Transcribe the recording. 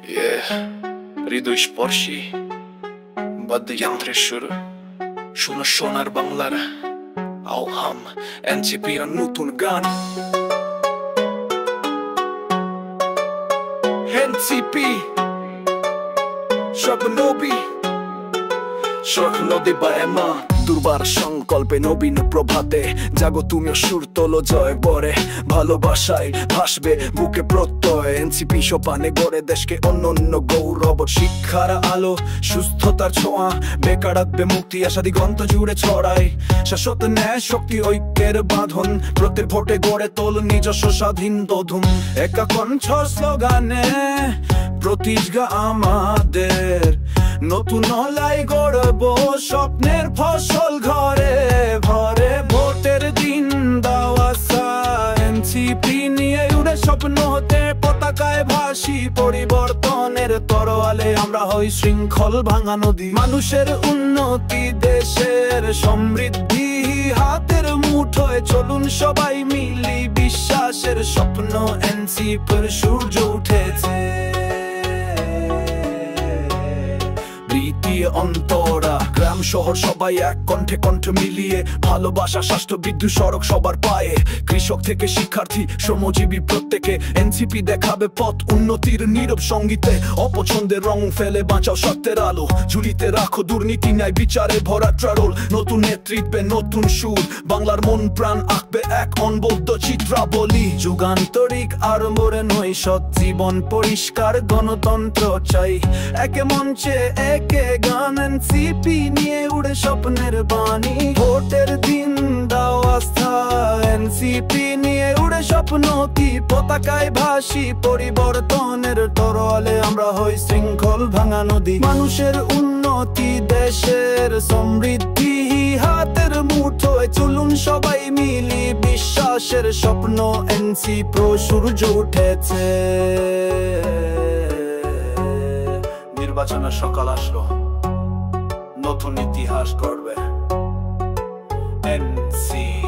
হৃদয় স্পর্শী বাদ্যযন্ত্রের সুর শোনো সোনার বাংলার আওহাম এনসিপির নতুন গান এনসিপি স্বপ্ন দিবায় মা দুর্বার সংকল্পে নবীন প্রভাতে জাগো তুমিও সুর তোলো জয় বরে ভালোবাসায় ভাসবে বুকে প্রত্যয় এনসিপি সোপানে গড়ে দেশকে অনন্য গৌরব শিক্ষার আলো সুস্থতার ছোঁয়া বেকারত্বে মুক্তি আশা দিগন্ত জুড়ে ছড়ায় শাশ্বত ন্যায় শক্তি ঐক্যের বাঁধন প্রত্যেক ভোটে গড়ে তোল নিজস্ব স্বাধীন দধুম একা কণ্ঠ স্লোগানে প্রতিজ্ঞা আমাদের নতুন লাই গড়ব স্বপ্নের ফসল ঘরে ঘরে ভোটের দিন দাওয়া এনসিপি নিয়ে উড়ে স্বপ্ন হতে পতাকায় ভাসি পরিবর্তনের তরোয়ালে আমরা হই শৃঙ্খল ভাঙা নদী মানুষের উন্নতি দেশের সমৃদ্ধি হাতের মুঠোয় চলুন সবাই মিলি বিশ্বাসের স্বপ্ন এনসিপির সূর্য উঠেছে অন্তরা গ্রাম শহর সবাই এক কণ্ঠে কণ্ঠ মিলিয়ে ভালোবাসা স্বাস্থ্য বিদ্যুৎ সড়ক সবার পায়ে কৃষক থেকে শিক্ষার্থী শ্রমজীবী প্রত্যেকে এনসিপি দেখাবে পথ উন্নতির নীরব সঙ্গীতে অপছন্দের রং ফেলে বাঁচাও সত্যের আলো ঝুলিতে রাখো দুর্নীতি ন্যায় বিচারে ভরা ট্রারোল নতুন নেতৃত্বে নতুন সুর বাংলার মন প্রাণ আঁকবে এক অনবদ্য চিত্রাবলী যুগান্তরিক আড়ম্বরে নয় সৎ জীবন পরিষ্কার গণতন্ত্র চাই একে মঞ্চে একে গান এনসিপি নিয়ে উড়ে স্বপ্নের বাণী ভোটের দিন দাও আস্থা এনসিপি নিয়ে উড়ে স্বপ্ন কি পতাকায় ভাসি পরিবর্তনের তরোয়ালে আমরা হই শৃঙ্খল ভাঙা নদী মানুষের উন্নতি দেশের সমৃদ্ধি হাতের মুঠোয় চলুন সবাই মিলি বিশ্বাসের স্বপ্ন এনসিপি সূর্য উঠেছে নির্বাচনের সকাল আসলো নতুন ইতিহাস করবে এনসিপি